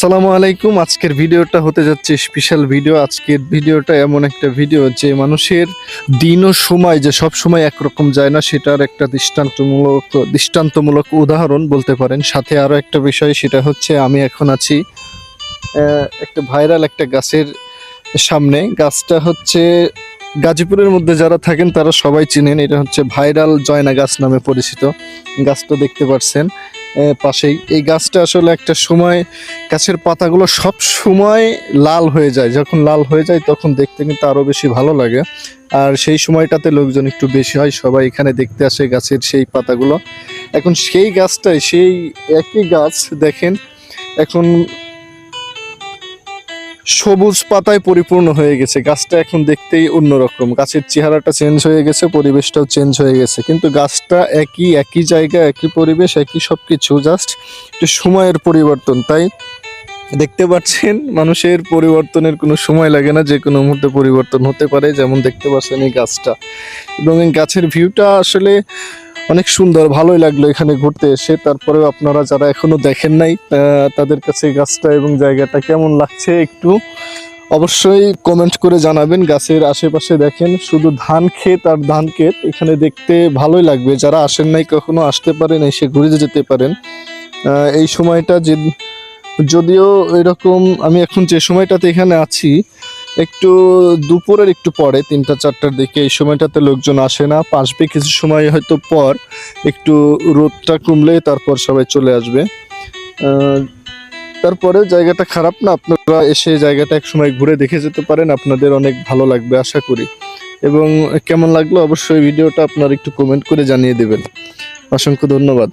আসসালামু আলাইকুম। আজকের ভিডিওটা হতে যাচ্ছে স্পেশাল ভিডিও। আজকের ভিডিওটা এমন একটা ভিডিও যে মানুষের দিন ও সময় যে সব সময় একরকম যায় না, সেটার একটা দৃষ্টান্তমূলক উদাহরণ বলতে পারেন। সাথে আরো একটা বিষয়, সেটা হচ্ছে আমি এখন আছি একটা ভাইরাল একটা গাছের সামনে। গাছটা হচ্ছে গাজীপুরের মধ্যে যারা থাকেন তারা সবাই চিনেন। এটা হচ্ছে ভাইরাল জয়না গাছ নামে পরিচিত। গাছটা দেখতে পাচ্ছেন পাশেই। এই গাছটা আসলে একটা সময় গাছের পাতাগুলো সব সময় লাল হয়ে যায়। যখন লাল হয়ে যায় তখন দেখতে কিন্তু আরো বেশি ভালো লাগে। আর সেই সময়টাতে লোকজন একটু বেশি হয়, সবাই এখানে দেখতে আসে গাছের সেই পাতাগুলো। এখন সেই গাছটাই, সেই একই গাছ দেখেন এখন সবুজ পাতায় পরিপূর্ণ হয়ে গেছে। গাছটা এখন দেখতেই অন্যরকম, গাছের চেহারাটা চেঞ্জ হয়ে গেছে, পরিবেশটাও চেঞ্জ হয়ে গেছে। কিন্তু গাছটা একই জায়গা, একই পরিবেশ, একই সবকিছু, জাস্ট একটু সময়ের পরিবর্তন। তাই দেখতে পাচ্ছেন মানুষের পরিবর্তনের কোনো সময় লাগে না, যে কোনো মুহূর্তে পরিবর্তন হতে পারে। যেমন দেখতে পাচ্ছেন এই গাছটা, এবং এই গাছের ভিউটা আসলে অনেক সুন্দর, ভালোই লাগলো এখানে ঘুরতে এসে। তারপরেও আপনারা যারা এখনো দেখেন নাই তাদের কাছে গাছটা এবং জায়গাটা কেমন লাগছে একটু অবশ্যই কমেন্ট করে জানাবেন। গাছের আশেপাশে দেখেন শুধু ধান ক্ষেত আর ধান ক্ষেত, এখানে দেখতে ভালোই লাগবে। যারা আসেন নাই কখনো আসতে পারেন, এসে ঘুরে যেতে পারেন। এই সময়টা যদিও এরকম, আমি এখন যে সময়টাতে এখানে আছি একটু দুপুরের একটু পরে 3টা-4টার দিকে, এই সময়টাতে লোকজন আসে না। আসবে কিছু সময় হয়তো পর, একটু রোদটা কমলে তারপর সবাই চলে আসবে। তারপরে জায়গাটা খারাপ না, আপনারা এসে জায়গাটা এক সময় ঘুরে দেখে যেতে পারেন, আপনাদের অনেক ভালো লাগবে আশা করি। এবং কেমন লাগলো অবশ্যই ভিডিওটা আপনারা একটু কমেন্ট করে জানিয়ে দেবেন। অসংখ্য ধন্যবাদ।